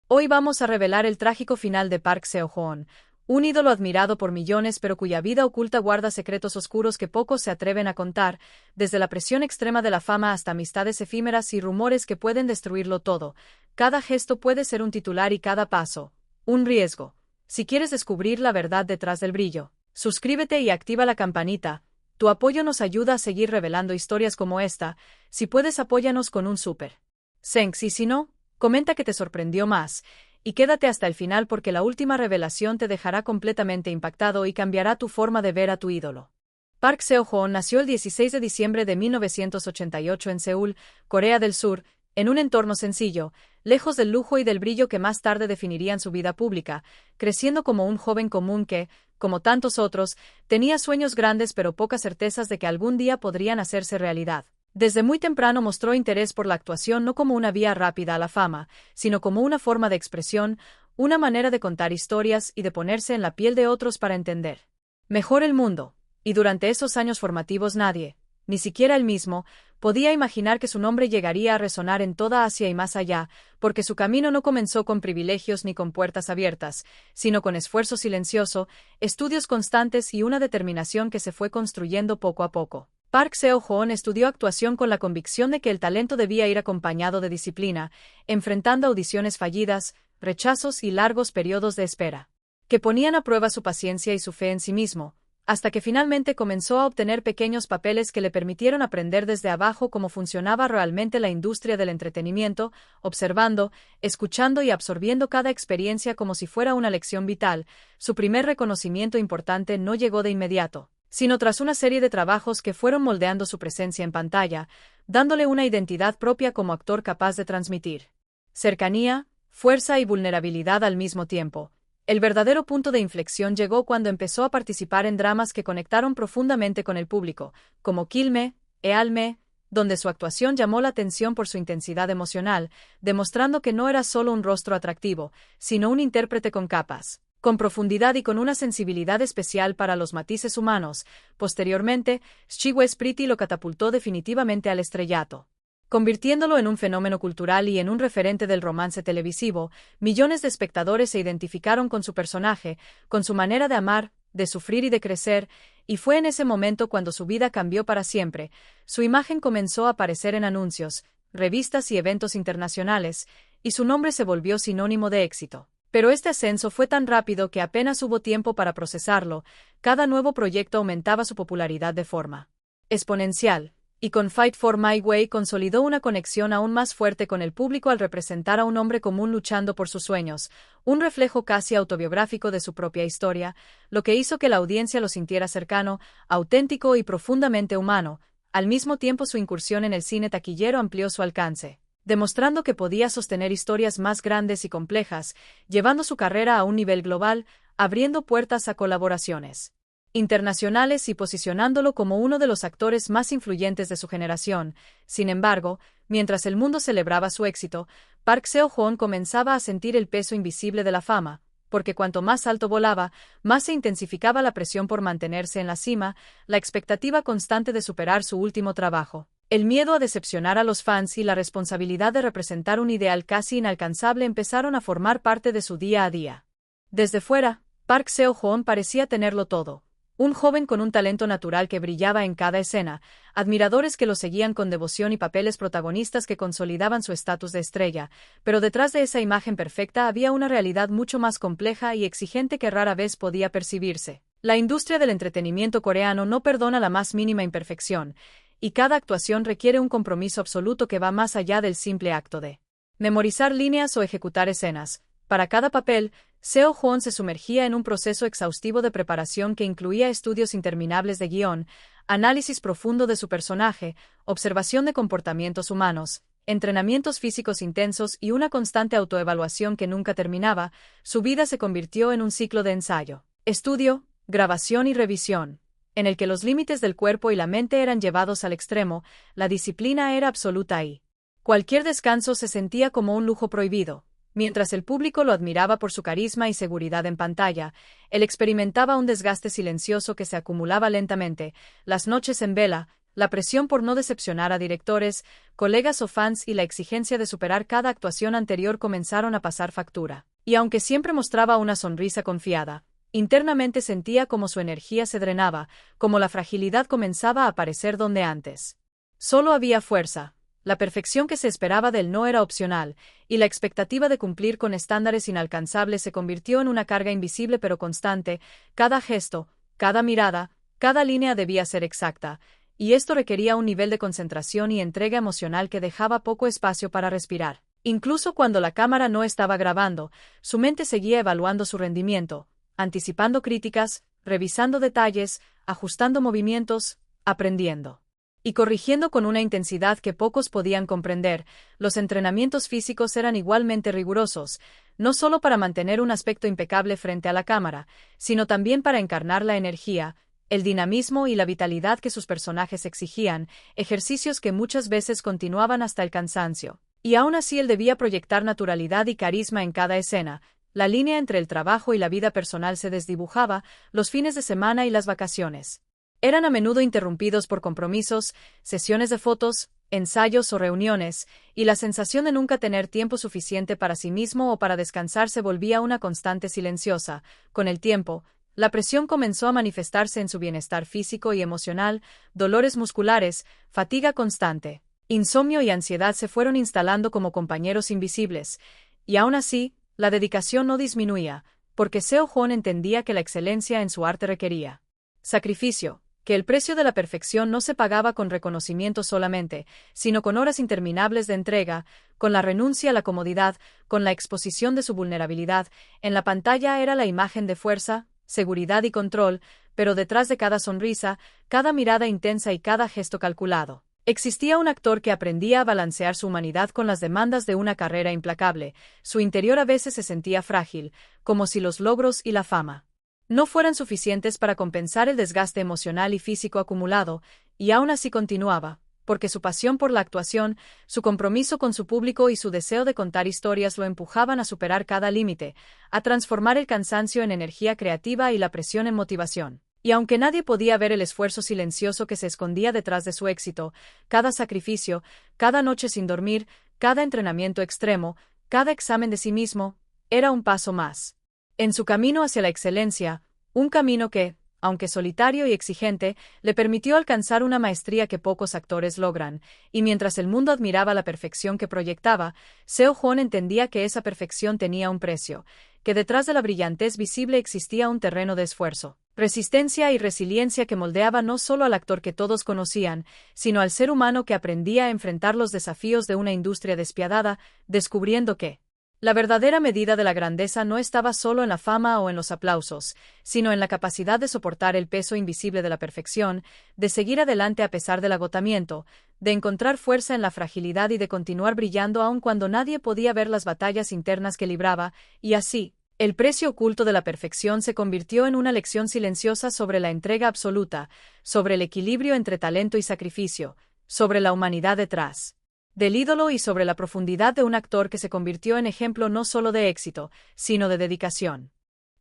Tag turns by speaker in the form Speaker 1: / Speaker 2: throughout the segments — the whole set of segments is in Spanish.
Speaker 1: Hoy vamos a revelar el trágico final de Park Seo-joon, un ídolo admirado por millones pero cuya vida oculta guarda secretos oscuros que pocos se atreven a contar, desde la presión extrema de la fama hasta amistades efímeras y rumores que pueden destruirlo todo. Cada gesto puede ser un titular y cada paso, un riesgo. Si quieres descubrir la verdad detrás del brillo, suscríbete y activa la campanita. Tu apoyo nos ayuda a seguir revelando historias como esta. Si puedes, apóyanos con un super thanks y si no, comenta que te sorprendió más, y quédate hasta el final porque la última revelación te dejará completamente impactado y cambiará tu forma de ver a tu ídolo. Park Seo-joon nació el 16 de diciembre de 1988 en Seúl, Corea del Sur, en un entorno sencillo, lejos del lujo y del brillo que más tarde definirían su vida pública, creciendo como un joven común que, como tantos otros, tenía sueños grandes pero pocas certezas de que algún día podrían hacerse realidad. Desde muy temprano mostró interés por la actuación no como una vía rápida a la fama, sino como una forma de expresión, una manera de contar historias y de ponerse en la piel de otros para entender mejor el mundo. Y durante esos años formativos nadie, ni siquiera él mismo, podía imaginar que su nombre llegaría a resonar en toda Asia y más allá, porque su camino no comenzó con privilegios ni con puertas abiertas, sino con esfuerzo silencioso, estudios constantes y una determinación que se fue construyendo poco a poco. Park Seo-joon estudió actuación con la convicción de que el talento debía ir acompañado de disciplina, enfrentando audiciones fallidas, rechazos y largos periodos de espera, que ponían a prueba su paciencia y su fe en sí mismo, hasta que finalmente comenzó a obtener pequeños papeles que le permitieron aprender desde abajo cómo funcionaba realmente la industria del entretenimiento, observando, escuchando y absorbiendo cada experiencia como si fuera una lección vital. Su primer reconocimiento importante no llegó de inmediato, sino tras una serie de trabajos que fueron moldeando su presencia en pantalla, dándole una identidad propia como actor capaz de transmitir cercanía, fuerza y vulnerabilidad al mismo tiempo. El verdadero punto de inflexión llegó cuando empezó a participar en dramas que conectaron profundamente con el público, como Kill Me, Eal Me, donde su actuación llamó la atención por su intensidad emocional, demostrando que no era solo un rostro atractivo, sino un intérprete con capas, con profundidad y con una sensibilidad especial para los matices humanos. Posteriormente, She Was Pretty lo catapultó definitivamente al estrellato, convirtiéndolo en un fenómeno cultural y en un referente del romance televisivo. Millones de espectadores se identificaron con su personaje, con su manera de amar, de sufrir y de crecer, y fue en ese momento cuando su vida cambió para siempre. Su imagen comenzó a aparecer en anuncios, revistas y eventos internacionales, y su nombre se volvió sinónimo de éxito. Pero este ascenso fue tan rápido que apenas hubo tiempo para procesarlo. Cada nuevo proyecto aumentaba su popularidad de forma exponencial, y con Fight for My Way consolidó una conexión aún más fuerte con el público al representar a un hombre común luchando por sus sueños, un reflejo casi autobiográfico de su propia historia, lo que hizo que la audiencia lo sintiera cercano, auténtico y profundamente humano. Al mismo tiempo, su incursión en el cine taquillero amplió su alcance, demostrando que podía sostener historias más grandes y complejas, llevando su carrera a un nivel global, abriendo puertas a colaboraciones internacionales y posicionándolo como uno de los actores más influyentes de su generación. Sin embargo, mientras el mundo celebraba su éxito, Park Seo-joon comenzaba a sentir el peso invisible de la fama, porque cuanto más alto volaba, más se intensificaba la presión por mantenerse en la cima, la expectativa constante de superar su último trabajo, el miedo a decepcionar a los fans y la responsabilidad de representar un ideal casi inalcanzable empezaron a formar parte de su día a día. Desde fuera, Park Seo-joon parecía tenerlo todo. Un joven con un talento natural que brillaba en cada escena, admiradores que lo seguían con devoción y papeles protagonistas que consolidaban su estatus de estrella, pero detrás de esa imagen perfecta había una realidad mucho más compleja y exigente que rara vez podía percibirse. La industria del entretenimiento coreano no perdona la más mínima imperfección, y cada actuación requiere un compromiso absoluto que va más allá del simple acto de memorizar líneas o ejecutar escenas. Para cada papel, Seo-joon se sumergía en un proceso exhaustivo de preparación que incluía estudios interminables de guión, análisis profundo de su personaje, observación de comportamientos humanos, entrenamientos físicos intensos y una constante autoevaluación que nunca terminaba. Su vida se convirtió en un ciclo de ensayo, estudio, grabación y revisión, en el que los límites del cuerpo y la mente eran llevados al extremo. La disciplina era absoluta y cualquier descanso se sentía como un lujo prohibido. Mientras el público lo admiraba por su carisma y seguridad en pantalla, él experimentaba un desgaste silencioso que se acumulaba lentamente. Las noches en vela, La presión por no decepcionar a directores, colegas o fans y la exigencia de superar cada actuación anterior comenzaron a pasar factura. Y aunque siempre mostraba una sonrisa confiada, internamente sentía como su energía se drenaba, como la fragilidad comenzaba a aparecer donde antes solo había fuerza. La perfección que se esperaba de él no era opcional, y la expectativa de cumplir con estándares inalcanzables se convirtió en una carga invisible pero constante. Cada gesto, cada mirada, cada línea debía ser exacta, y esto requería un nivel de concentración y entrega emocional que dejaba poco espacio para respirar. Incluso cuando la cámara no estaba grabando, su mente seguía evaluando su rendimiento, anticipando críticas, revisando detalles, ajustando movimientos, aprendiendo y corrigiendo con una intensidad que pocos podían comprender. Los entrenamientos físicos eran igualmente rigurosos, no solo para mantener un aspecto impecable frente a la cámara, sino también para encarnar la energía, el dinamismo y la vitalidad que sus personajes exigían, ejercicios que muchas veces continuaban hasta el cansancio. Y aún así él debía proyectar naturalidad y carisma en cada escena. La línea entre el trabajo y la vida personal se desdibujaba, los fines de semana y las vacaciones eran a menudo interrumpidos por compromisos, sesiones de fotos, ensayos o reuniones, y la sensación de nunca tener tiempo suficiente para sí mismo o para descansar se volvía una constante silenciosa. Con el tiempo, la presión comenzó a manifestarse en su bienestar físico y emocional, dolores musculares, fatiga constante, insomnio y ansiedad se fueron instalando como compañeros invisibles, y aún así, la dedicación no disminuía, porque Seo Joon entendía que la excelencia en su arte requería sacrificio, que el precio de la perfección no se pagaba con reconocimiento solamente, sino con horas interminables de entrega, con la renuncia a la comodidad, con la exposición de su vulnerabilidad. En la pantalla era la imagen de fuerza, seguridad y control, pero detrás de cada sonrisa, cada mirada intensa y cada gesto calculado, existía un actor que aprendía a balancear su humanidad con las demandas de una carrera implacable. Su interior a veces se sentía frágil, como si los logros y la fama no fueran suficientes para compensar el desgaste emocional y físico acumulado, y aún así continuaba, porque su pasión por la actuación, su compromiso con su público y su deseo de contar historias lo empujaban a superar cada límite, a transformar el cansancio en energía creativa y la presión en motivación. Y aunque nadie podía ver el esfuerzo silencioso que se escondía detrás de su éxito, cada sacrificio, cada noche sin dormir, cada entrenamiento extremo, cada examen de sí mismo, era un paso más en su camino hacia la excelencia, un camino que, aunque solitario y exigente, le permitió alcanzar una maestría que pocos actores logran, y mientras el mundo admiraba la perfección que proyectaba, Seo Joon entendía que esa perfección tenía un precio, que detrás de la brillantez visible existía un terreno de esfuerzo, resistencia y resiliencia que moldeaba no solo al actor que todos conocían, sino al ser humano que aprendía a enfrentar los desafíos de una industria despiadada, descubriendo que la verdadera medida de la grandeza no estaba solo en la fama o en los aplausos, sino en la capacidad de soportar el peso invisible de la perfección, de seguir adelante a pesar del agotamiento, de encontrar fuerza en la fragilidad y de continuar brillando aun cuando nadie podía ver las batallas internas que libraba, y así, el precio oculto de la perfección se convirtió en una lección silenciosa sobre la entrega absoluta, sobre el equilibrio entre talento y sacrificio, sobre la humanidad detrás del ídolo y sobre la profundidad de un actor que se convirtió en ejemplo no solo de éxito, sino de dedicación.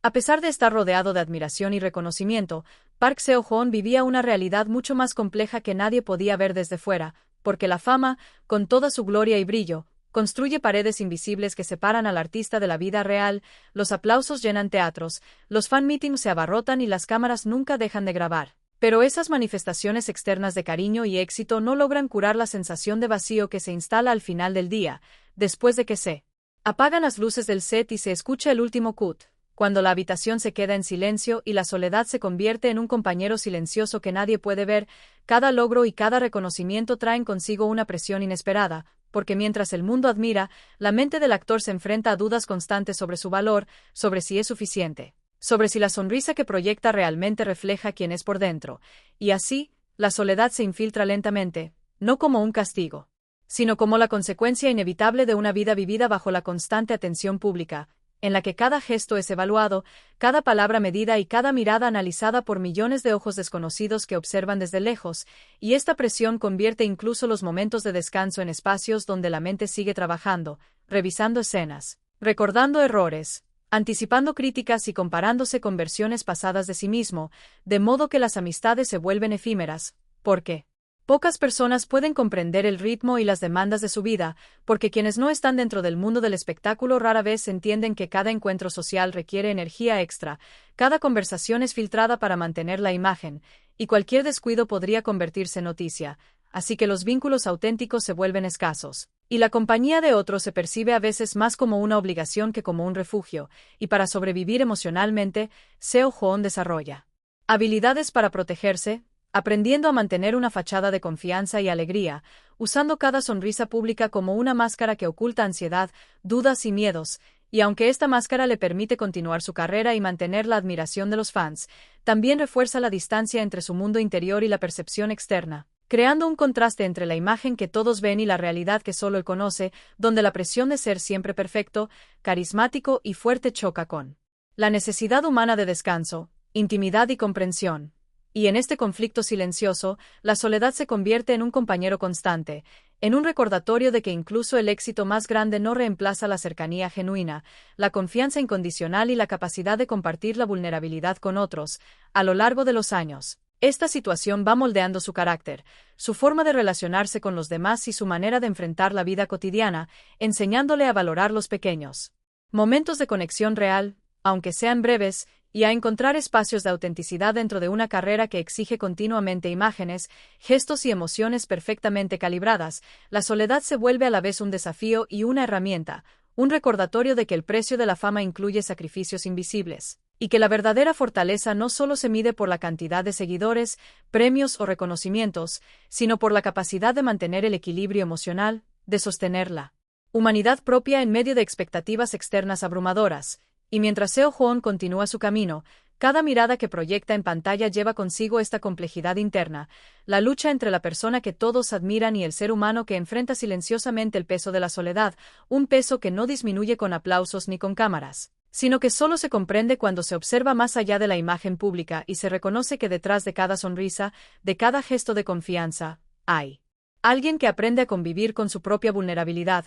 Speaker 1: A pesar de estar rodeado de admiración y reconocimiento, Park Seo-joon vivía una realidad mucho más compleja que nadie podía ver desde fuera, porque la fama, con toda su gloria y brillo, construye paredes invisibles que separan al artista de la vida real. Los aplausos llenan teatros, los fan meetings se abarrotan y las cámaras nunca dejan de grabar. Pero esas manifestaciones externas de cariño y éxito no logran curar la sensación de vacío que se instala al final del día, después de que se apagan las luces del set y se escucha el último cut, cuando la habitación se queda en silencio y la soledad se convierte en un compañero silencioso que nadie puede ver. Cada logro y cada reconocimiento traen consigo una presión inesperada, porque mientras el mundo admira, la mente del actor se enfrenta a dudas constantes sobre su valor, sobre si es suficiente, sobre si la sonrisa que proyecta realmente refleja quién es por dentro, y así, la soledad se infiltra lentamente, no como un castigo, sino como la consecuencia inevitable de una vida vivida bajo la constante atención pública, en la que cada gesto es evaluado, cada palabra medida y cada mirada analizada por millones de ojos desconocidos que observan desde lejos, y esta presión convierte incluso los momentos de descanso en espacios donde la mente sigue trabajando, revisando escenas, recordando errores, anticipando críticas y comparándose con versiones pasadas de sí mismo, de modo que las amistades se vuelven efímeras, porque Pocas personas pueden comprender el ritmo y las demandas de su vida, porque quienes no están dentro del mundo del espectáculo rara vez entienden que cada encuentro social requiere energía extra, cada conversación es filtrada para mantener la imagen, y cualquier descuido podría convertirse en noticia, así que los vínculos auténticos se vuelven escasos. Y la compañía de otros se percibe a veces más como una obligación que como un refugio, y para sobrevivir emocionalmente, Seo Joon desarrolla habilidades para protegerse, aprendiendo a mantener una fachada de confianza y alegría, usando cada sonrisa pública como una máscara que oculta ansiedad, dudas y miedos, y aunque esta máscara le permite continuar su carrera y mantener la admiración de los fans, también refuerza la distancia entre su mundo interior y la percepción externa, creando un contraste entre la imagen que todos ven y la realidad que solo él conoce, donde la presión de ser siempre perfecto, carismático y fuerte choca con la necesidad humana de descanso, intimidad y comprensión. Y en este conflicto silencioso, la soledad se convierte en un compañero constante, en un recordatorio de que incluso el éxito más grande no reemplaza la cercanía genuina, la confianza incondicional y la capacidad de compartir la vulnerabilidad con otros. A lo largo de los años, esta situación va moldeando su carácter, su forma de relacionarse con los demás y su manera de enfrentar la vida cotidiana, enseñándole a valorar los pequeños momentos de conexión real, aunque sean breves, y a encontrar espacios de autenticidad dentro de una carrera que exige continuamente imágenes, gestos y emociones perfectamente calibradas. La soledad se vuelve a la vez un desafío y una herramienta, un recordatorio de que el precio de la fama incluye sacrificios invisibles, y que la verdadera fortaleza no solo se mide por la cantidad de seguidores, premios o reconocimientos, sino por la capacidad de mantener el equilibrio emocional, de sostener la humanidad propia en medio de expectativas externas abrumadoras. Y mientras Seo Joon continúa su camino, cada mirada que proyecta en pantalla lleva consigo esta complejidad interna, la lucha entre la persona que todos admiran y el ser humano que enfrenta silenciosamente el peso de la soledad, un peso que no disminuye con aplausos ni con cámaras, sino que solo se comprende cuando se observa más allá de la imagen pública y se reconoce que detrás de cada sonrisa, de cada gesto de confianza, hay alguien que aprende a convivir con su propia vulnerabilidad,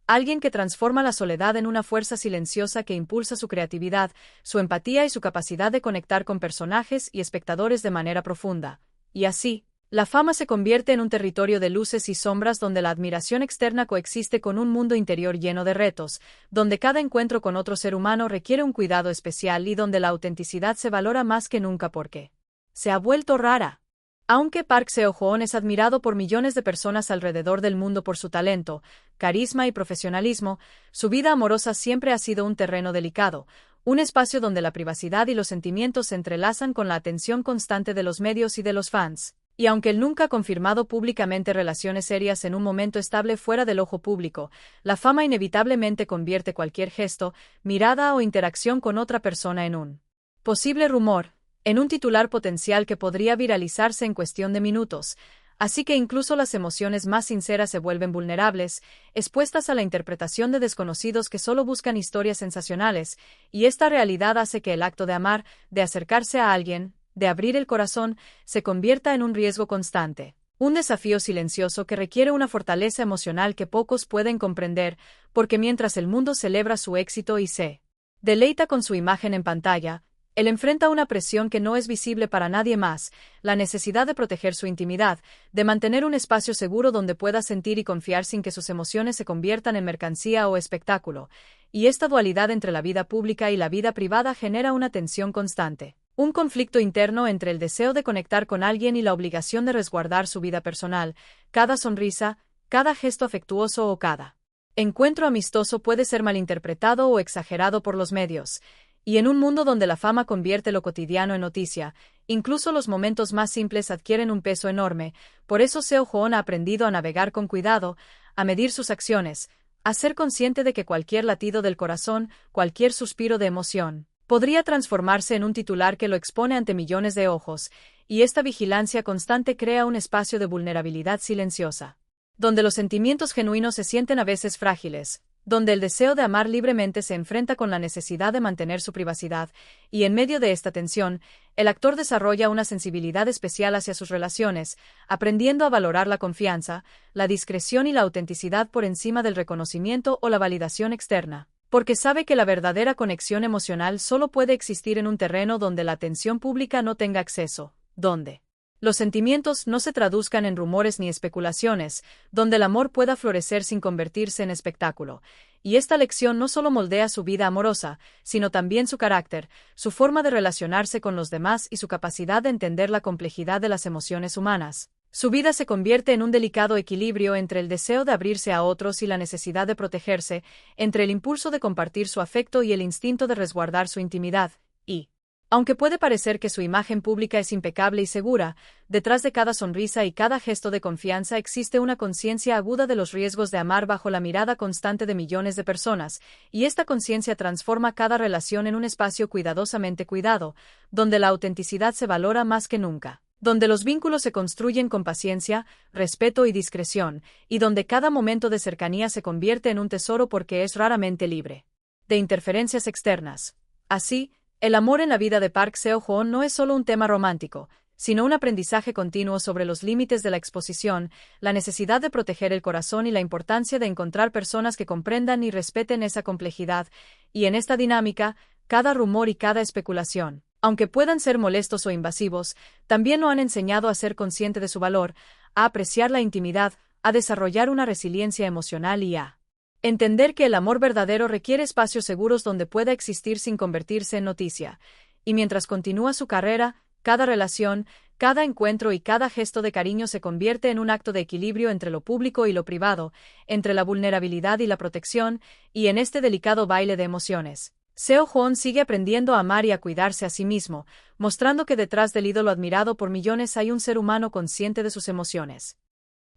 Speaker 1: alguien que transforma la soledad en una fuerza silenciosa que impulsa su creatividad, su empatía y su capacidad de conectar con personajes y espectadores de manera profunda. Y así, la fama se convierte en un territorio de luces y sombras donde la admiración externa coexiste con un mundo interior lleno de retos, donde cada encuentro con otro ser humano requiere un cuidado especial y donde la autenticidad se valora más que nunca porque se ha vuelto rara. Aunque Park Seo-joon es admirado por millones de personas alrededor del mundo por su talento, carisma y profesionalismo, su vida amorosa siempre ha sido un terreno delicado, un espacio donde la privacidad y los sentimientos se entrelazan con la atención constante de los medios y de los fans. Y aunque él nunca ha confirmado públicamente relaciones serias en un momento estable fuera del ojo público, la fama inevitablemente convierte cualquier gesto, mirada o interacción con otra persona en un posible rumor, en un titular potencial que podría viralizarse en cuestión de minutos, así que incluso las emociones más sinceras se vuelven vulnerables, expuestas a la interpretación de desconocidos que solo buscan historias sensacionales, y esta realidad hace que el acto de amar, de acercarse a alguien, de abrir el corazón, se convierta en un riesgo constante, un desafío silencioso que requiere una fortaleza emocional que pocos pueden comprender, porque mientras el mundo celebra su éxito y se deleita con su imagen en pantalla, él enfrenta una presión que no es visible para nadie más, la necesidad de proteger su intimidad, de mantener un espacio seguro donde pueda sentir y confiar sin que sus emociones se conviertan en mercancía o espectáculo, y esta dualidad entre la vida pública y la vida privada genera una tensión constante, un conflicto interno entre el deseo de conectar con alguien y la obligación de resguardar su vida personal. Cada sonrisa, cada gesto afectuoso o cada encuentro amistoso puede ser malinterpretado o exagerado por los medios. Y en un mundo donde la fama convierte lo cotidiano en noticia, incluso los momentos más simples adquieren un peso enorme. Por eso Seo Joon ha aprendido a navegar con cuidado, a medir sus acciones, a ser consciente de que cualquier latido del corazón, cualquier suspiro de emoción, podría transformarse en un titular que lo expone ante millones de ojos, y esta vigilancia constante crea un espacio de vulnerabilidad silenciosa, donde los sentimientos genuinos se sienten a veces frágiles, donde el deseo de amar libremente se enfrenta con la necesidad de mantener su privacidad, y en medio de esta tensión, el actor desarrolla una sensibilidad especial hacia sus relaciones, aprendiendo a valorar la confianza, la discreción y la autenticidad por encima del reconocimiento o la validación externa, porque sabe que la verdadera conexión emocional solo puede existir en un terreno donde la atención pública no tenga acceso, donde Los sentimientos no se traduzcan en rumores ni especulaciones, donde el amor pueda florecer sin convertirse en espectáculo. Y esta lección no solo moldea su vida amorosa, sino también su carácter, su forma de relacionarse con los demás y su capacidad de entender la complejidad de las emociones humanas. Su vida se convierte en un delicado equilibrio entre el deseo de abrirse a otros y la necesidad de protegerse, entre el impulso de compartir su afecto y el instinto de resguardar su intimidad, y, aunque puede parecer que su imagen pública es impecable y segura, detrás de cada sonrisa y cada gesto de confianza existe una conciencia aguda de los riesgos de amar bajo la mirada constante de millones de personas, y esta conciencia transforma cada relación en un espacio cuidadosamente cuidado, donde la autenticidad se valora más que nunca, donde los vínculos se construyen con paciencia, respeto y discreción, y donde cada momento de cercanía se convierte en un tesoro porque es raramente libre de interferencias externas. Así, el amor en la vida de Park Seo-joon no es solo un tema romántico, sino un aprendizaje continuo sobre los límites de la exposición, la necesidad de proteger el corazón y la importancia de encontrar personas que comprendan y respeten esa complejidad, y en esta dinámica, cada rumor y cada especulación, aunque puedan ser molestos o invasivos, también lo han enseñado a ser consciente de su valor, a apreciar la intimidad, a desarrollar una resiliencia emocional y a entender que el amor verdadero requiere espacios seguros donde pueda existir sin convertirse en noticia. Y mientras continúa su carrera, cada relación, cada encuentro y cada gesto de cariño se convierte en un acto de equilibrio entre lo público y lo privado, entre la vulnerabilidad y la protección, y en este delicado baile de emociones. Seo-joon sigue aprendiendo a amar y a cuidarse a sí mismo, mostrando que detrás del ídolo admirado por millones hay un ser humano consciente de sus emociones.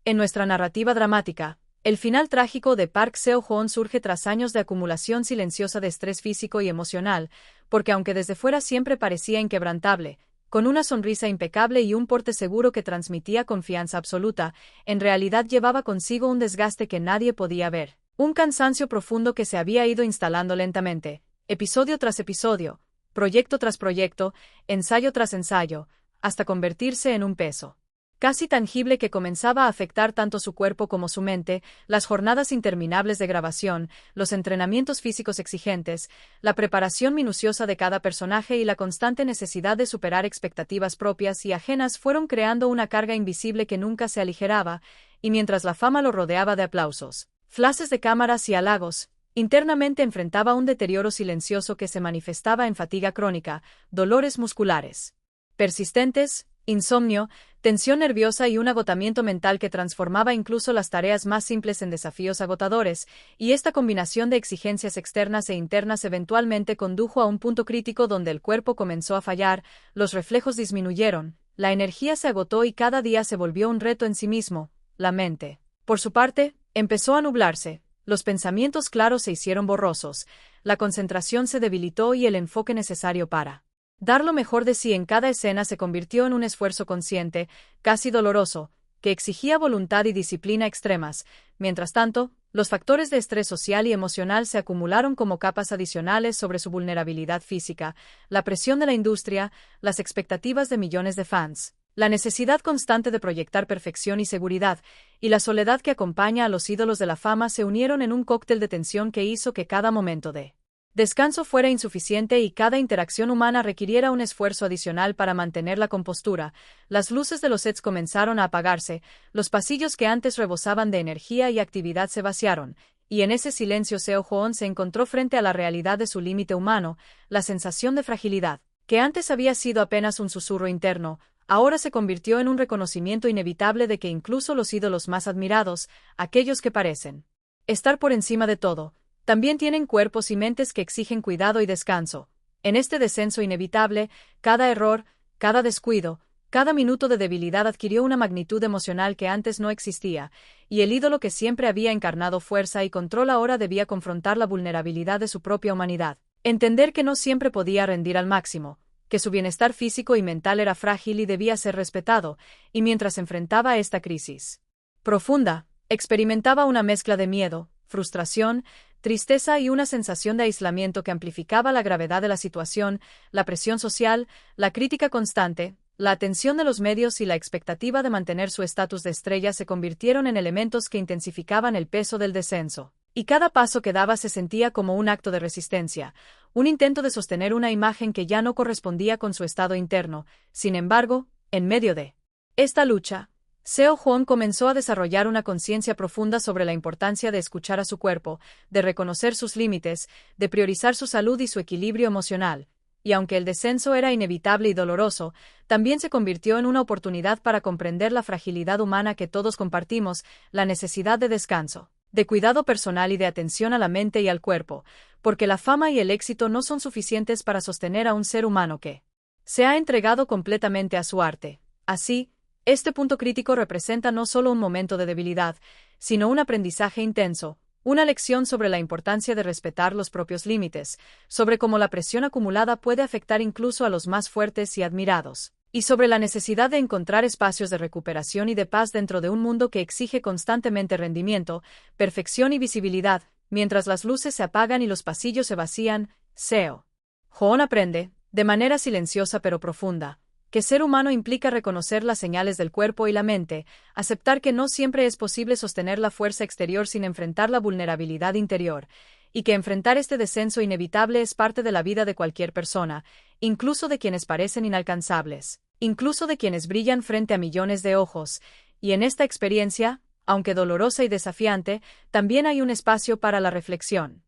Speaker 1: En nuestra narrativa dramática, el final trágico de Park Seo-joon surge tras años de acumulación silenciosa de estrés físico y emocional, porque aunque desde fuera siempre parecía inquebrantable, con una sonrisa impecable y un porte seguro que transmitía confianza absoluta, en realidad llevaba consigo un desgaste que nadie podía ver, un cansancio profundo que se había ido instalando lentamente, episodio tras episodio, proyecto tras proyecto, ensayo tras ensayo, hasta convertirse en un peso casi tangible que comenzaba a afectar tanto su cuerpo como su mente, las jornadas interminables de grabación, los entrenamientos físicos exigentes, la preparación minuciosa de cada personaje y la constante necesidad de superar expectativas propias y ajenas fueron creando una carga invisible que nunca se aligeraba, y mientras la fama lo rodeaba de aplausos, flashes de cámaras y halagos, internamente enfrentaba un deterioro silencioso que se manifestaba en fatiga crónica, dolores musculares persistentes, insomnio, tensión nerviosa y un agotamiento mental que transformaba incluso las tareas más simples en desafíos agotadores, y esta combinación de exigencias externas e internas eventualmente condujo a un punto crítico donde el cuerpo comenzó a fallar, los reflejos disminuyeron, la energía se agotó y cada día se volvió un reto en sí mismo. La mente, por su parte, empezó a nublarse, los pensamientos claros se hicieron borrosos, la concentración se debilitó y el enfoque necesario para dar lo mejor de sí en cada escena se convirtió en un esfuerzo consciente, casi doloroso, que exigía voluntad y disciplina extremas. Mientras tanto, los factores de estrés social y emocional se acumularon como capas adicionales sobre su vulnerabilidad física, la presión de la industria, las expectativas de millones de fans, la necesidad constante de proyectar perfección y seguridad, y la soledad que acompaña a los ídolos de la fama se unieron en un cóctel de tensión que hizo que cada momento de descanso fuera insuficiente y cada interacción humana requiriera un esfuerzo adicional para mantener la compostura. Las luces de los sets comenzaron a apagarse, los pasillos que antes rebosaban de energía y actividad se vaciaron, y en ese silencio Seo-joon se encontró frente a la realidad de su límite humano, la sensación de fragilidad, que antes había sido apenas un susurro interno, ahora se convirtió en un reconocimiento inevitable de que incluso los ídolos más admirados, aquellos que parecen estar por encima de todo, también tienen cuerpos y mentes que exigen cuidado y descanso. En este descenso inevitable, cada error, cada descuido, cada minuto de debilidad adquirió una magnitud emocional que antes no existía, y el ídolo que siempre había encarnado fuerza y control ahora debía confrontar la vulnerabilidad de su propia humanidad, entender que no siempre podía rendir al máximo, que su bienestar físico y mental era frágil y debía ser respetado, y mientras enfrentaba esta crisis profunda, experimentaba una mezcla de miedo, frustración, tristeza y una sensación de aislamiento que amplificaba la gravedad de la situación, la presión social, la crítica constante, la atención de los medios y la expectativa de mantener su estatus de estrella se convirtieron en elementos que intensificaban el peso del descenso. Y cada paso que daba se sentía como un acto de resistencia, un intento de sostener una imagen que ya no correspondía con su estado interno. Sin embargo, en medio de Esta lucha, Seo Juan comenzó a desarrollar una conciencia profunda sobre la importancia de escuchar a su cuerpo, de reconocer sus límites, de priorizar su salud y su equilibrio emocional. Y aunque el descenso era inevitable y doloroso, también se convirtió en una oportunidad para comprender la fragilidad humana que todos compartimos, la necesidad de descanso, de cuidado personal y de atención a la mente y al cuerpo, porque la fama y el éxito no son suficientes para sostener a un ser humano que se ha entregado completamente a su arte. Así, este punto crítico representa no solo un momento de debilidad, sino un aprendizaje intenso, una lección sobre la importancia de respetar los propios límites, sobre cómo la presión acumulada puede afectar incluso a los más fuertes y admirados, y sobre la necesidad de encontrar espacios de recuperación y de paz dentro de un mundo que exige constantemente rendimiento, perfección y visibilidad, mientras las luces se apagan y los pasillos se vacían. Seo Juan aprende, de manera silenciosa pero profunda, que ser humano implica reconocer las señales del cuerpo y la mente, aceptar que no siempre es posible sostener la fuerza exterior sin enfrentar la vulnerabilidad interior, y que enfrentar este descenso inevitable es parte de la vida de cualquier persona, incluso de quienes parecen inalcanzables, incluso de quienes brillan frente a millones de ojos, y en esta experiencia, aunque dolorosa y desafiante, también hay un espacio para la reflexión.